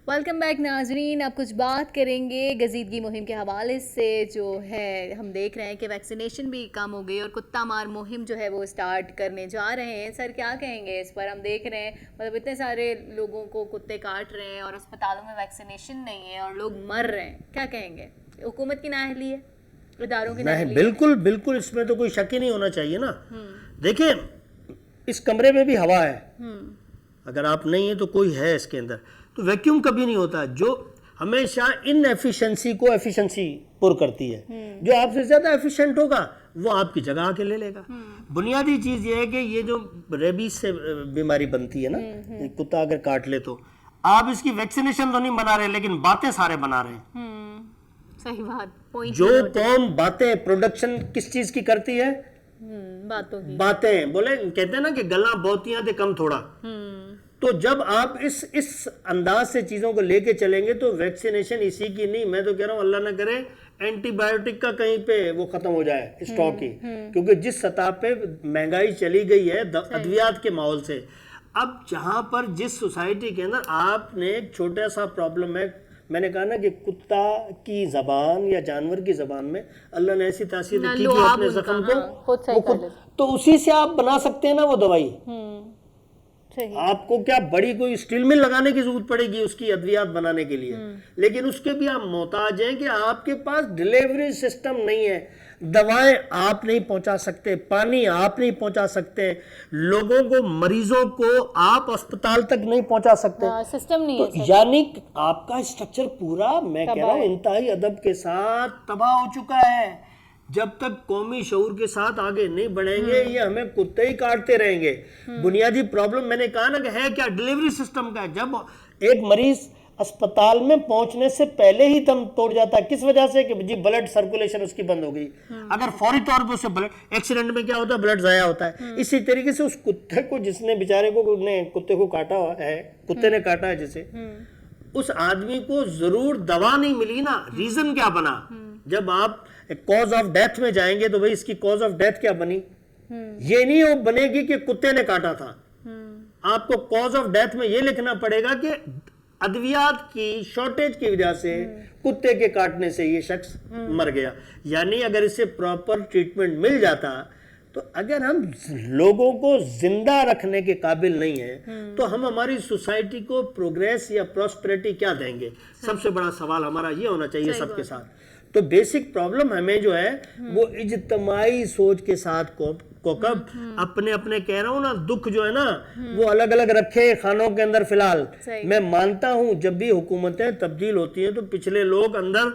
Welcome back ناظرین. اب کچھ بات کریں گے گزیدگی مہم کے حوالے سے. جو ہے ہم دیکھ رہے ہیں کہ ویکسینیشن بھی کم ہو گئی اور کتا مار مہم جو ہے وہ اسٹارٹ کرنے جا رہے ہیں. سر کیا کہیں گے اس پر؟ ہم دیکھ رہے ہیں مطلب اتنے سارے لوگوں کو کتے کاٹ رہے ہیں اور اسپتالوں میں ویکسینیشن نہیں ہے اور لوگ مر رہے ہیں. کیا کہیں گے؟ حکومت کی نااہلی ہے، اداروں کی نااہلی ہے؟ بالکل بالکل، اس میں تو کوئی شک ہی نہیں ہونا چاہیے نا. دیکھیں اس کمرے میں بھی ہوا ہے، اگر آپ نہیں ہیں تو کوئی ہے اس کے اندر. تو ویکیوم کبھی نہیں ہوتا. جو ہمیشہ ان ایفیشنسی کو ایفیشنسی پر کرتی ہے. جو آپ سے زیادہ ایفیشنٹ ہوگا وہ آپ کی جگہ آ کے لے لے گا. بنیادی چیز یہ ہے کہ یہ جو ریبیز سے بیماری بنتی ہے نا، کتا اگر کاٹ لے تو آپ اس کی ویکسینیشن تو نہیں بنا رہے لیکن باتیں سارے بنا رہے ہیں. صحیح بات. جو قوم باتیں پروڈکشن کس چیز کی کرتی ہے؟ باتوں کی. باتیں. بولے کہتے ہیں نا کہ گلاں بہتیاں تے کم تھوڑا. تو جب آپ اس انداز سے چیزوں کو لے کے چلیں گے تو ویکسینیشن اسی کی نہیں، میں تو کہہ رہا ہوں اللہ نہ کرے اینٹی بایوٹک کا کہیں پہ وہ ختم ہو جائے اسٹاک ہی. کیونکہ جس سطح پہ مہنگائی چلی گئی ہے ادویات کے ماحول سے، اب جہاں پر جس سوسائٹی کے اندر آپ نے ایک چھوٹا سا پرابلم ہے، میں نے کہا نا کہ کتا کی زبان یا جانور کی زبان میں اللہ نے ایسی تاثیر رکھی کہ اپنے زخم کو تو اسی سے آپ بنا سکتے ہیں نا وہ دوائی. آپ کو کیا بڑی کوئی اسٹیل مل لگانے کی ضرورت پڑے گی اس کی ادویات بنانے کے لیے؟ لیکن اس کے بھی آپ محتاج ہیں کہ آپ کے پاس ڈیلیوری سسٹم نہیں ہے. دوائیں آپ نہیں پہنچا سکتے، پانی آپ نہیں پہنچا سکتے، لوگوں کو مریضوں کو آپ اسپتال تک نہیں پہنچا سکتے. سسٹم نہیں ہے. یعنی آپ کا اسٹرکچر پورا میں کہہ رہا ہوں انتہائی ادب کے ساتھ تباہ ہو چکا ہے. جب تک قومی شعور کے ساتھ آگے نہیں بڑھیں گے یہ ہمیں کتے ہی کاٹتے رہیں گے. بنیادی پرابلم میں نے کہا نا کہ ہے کیا؟ ڈیلیوری سسٹم کا ہے. جب ایک مریض اسپتال میں پہنچنے سے پہلے ہی دم توڑ جاتا ہے، کس وجہ سے؟ کہ جی بلڈ سرکولیشن اس کی بند ہو گئی. اگر فوری طور پہ اسے بلڈ ایکسیڈنٹ میں کیا ہوتا ہے؟ بلڈ ضائع ہوتا ہے. اسی طریقے سے اس کتے کو جس نے بیچارے کو کتے کو کاٹا ہے، کتے نے کاٹا ہے جسے، اس آدمی کو ضرور دوا نہیں ملی نا. ریزن کیا بنا؟ جب آپ کاز آف ڈیتھ میں جائیں گے تو بھئی اس کی کاز آف ڈیتھ کیا بنی؟ یہ نہیں وہ بنے گی کہ کتے نے کاٹا تھا. آپ کو کاز آف ڈیتھ میں یہ لکھنا پڑے گا کہ ادویات کی شارٹیج کی وجہ سے کتے کے کاٹنے سے یہ شخص مر گیا. یعنی اگر اسے پراپر ٹریٹمنٹ مل جاتا تو اگر ہم لوگوں کو زندہ رکھنے کے قابل نہیں ہیں تو ہم ہماری سوسائٹی کو پروگریس یا پراسپریٹی کیا دیں گے؟ سب سے بڑا سوال ہمارا یہ ہونا چاہیے سب کے ساتھ. تو بیسک پرابلم ہمیں جو ہے وہ اجتماعی سوچ کے ساتھ کوکب اپنے اپنے کہہ رہا ہوں نا دکھ جو ہے نا وہ الگ الگ رکھے خانوں کے اندر. فی الحال میں مانتا ہوں جب بھی حکومتیں تبدیل ہوتی ہیں تو پچھلے لوگ اندر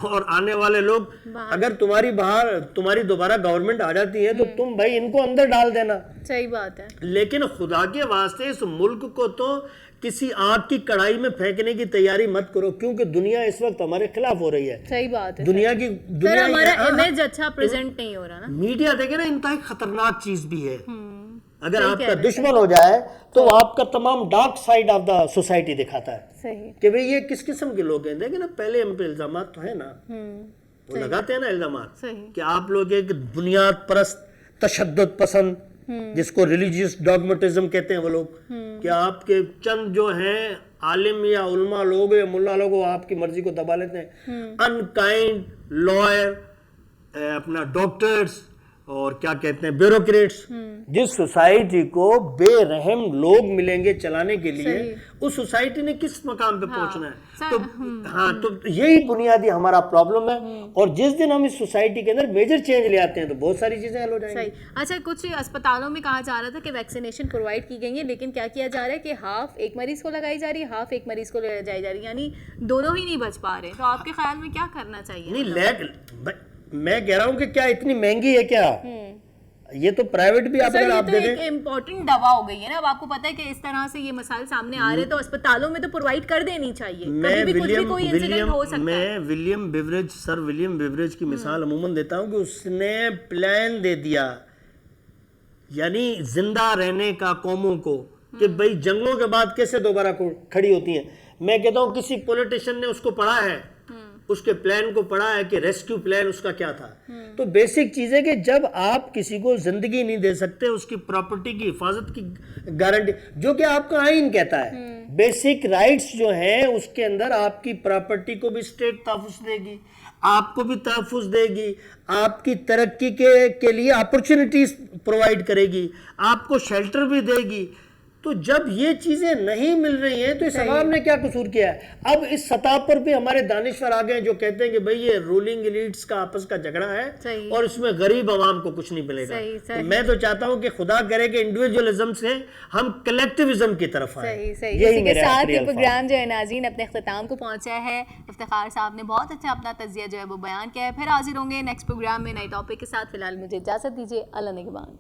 اور آنے والے لوگ، اگر تمہاری دوبارہ گورنمنٹ آ جاتی ہے تو تم بھائی ان کو اندر ڈال دینا. صحیح بات ہے. لیکن خدا کے واسطے اس ملک کو تو کسی آگ کی کڑائی میں پھینکنے کی تیاری مت کرو، کیونکہ دنیا اس وقت ہمارے خلاف ہو رہی ہے. صحیح بات ہے. دنیا ہمارا امیج اچھا پریزنٹ نہیں ہو رہا نا. میڈیا دیکھیں نا انتہائی خطرناک چیز بھی ہے. اگر آپ کا دشمن ہو جائے تو آپ کا تمام dark side of the society دکھاتا ہے. صحیح. کہ بھئی یہ کس قسم کے لوگ ہیں. دیکھیں نا پہلے ہم پہ الزامات تو ہیں نا، وہ لگاتے ہیں نا الزامات کہ آپ لوگ ایک بنیاد پرست تشدد پسند، جس کو ریلیجیس ڈاگمیٹزم کہتے ہیں وہ لوگ، کہ آپ کے چند جو ہیں عالم یا علماء لوگ یا ملا لوگ وہ آپ کی مرضی کو دبا لیتے ہیں. انکائنڈ لائر، اپنا ڈاکٹرز اور کیا کہتے ہیں بیوروکریٹس. جس سوسائٹی کو بے رحم لوگ ملیں گے چلانے کے لیے اس سوسائٹی نے کس مقام پہ پہنچنا ہے؟ تو یہی بنیادی ہمارا پرابلم ہے. اور جس دن ہم اس سوسائٹی کے اندر میجر چینج لے آتے ہیں تو بہت ساری چیزیں حل ہو جائیں گی. اچھا، کچھ اسپتالوں میں کہا جا رہا تھا کہ ویکسینیشن پرووائڈ کی گئی ہے، لیکن کیا کیا جا رہا ہے کہ ہاف ایک مریض کو لگائی جا رہی ہے، ہاف ایک مریض کو لگائی جا رہی ہے، یعنی دونوں ہی نہیں بچ پا رہے. تو آپ کے خیال میں کیا کرنا چاہیے؟ نہیں میں کہہ رہا ہوں کہ کیا اتنی مہنگی ہے کیا؟ یہ تو پرائیویٹ بھی آپ دے دیں. ایک امپورٹنٹ دوا ہو گئی ہے نا. اب آپ کو پتا ہے کہ اس طرح سے یہ مسائل سامنے آ رہے ہیں تو اسپتالوں میں تو پرووائڈ کر دینی چاہیے. کبھی بھی کچھ بھی کوئی انسیڈنٹ ہو سکتا ہے. میں سر ولیم بیوریج کی مثال عموماً دیتا ہوں کہ اس نے پلان دے دیا، یعنی زندہ رہنے کا قوموں کو، کہ بھئی جنگوں کے بعد کیسے دوبارہ کھڑی ہوتی ہیں. میں کہتا ہوں کسی پولیٹیشن نے اس کو پڑھا ہے اس کے پلان کو پڑھا ہے کہ ریسکیو پلان اس کا کیا تھا. تو بیسک چیز ہے کہ جب آپ کسی کو زندگی نہیں دے سکتے, اس کی پراپرٹی کی حفاظت کی گارنٹی, جو کہ آپ کا آئین کہتا ہے, بیسک رائٹس جو ہیں اس کے اندر آپ کی پراپرٹی کو بھی اسٹیٹ تحفظ دے گی, آپ کو بھی تحفظ دے گی, آپ کی ترقی کے لیے اپرچونٹیز پرووائڈ کرے گی, آپ کو شیلٹر بھی دے گی. تو جب یہ چیزیں نہیں مل رہی ہیں تو اس عوام نے کیا قصور کیا ہے؟ اب اس سطح پر بھی ہمارے دانشور آ گئے ہیں جو کہتے ہیں کہ بھئی یہ رولنگ ایلیٹس کا آپس کا جھگڑا ہے اور اس میں غریب عوام کو کچھ نہیں ملے گا. تو میں تو چاہتا ہوں کہ خدا کرے کہ انڈیویجولزم سے ہم کلیکٹیوزم کی طرف آئیں. اسی کے ساتھ یہ پروگرام جو ہے ناظرین اپنے اختتام کو پہنچا ہے. افتخار صاحب نے بہت اچھا اپنا تجزیہ جو ہے وہ بیان کیا ہے. پھر حاضر ہوں گے نیکسٹ پروگرام میں نئے ٹاپک کے ساتھ. فی الحال مجھے اجازت دیجیے. اللہ نگہبان.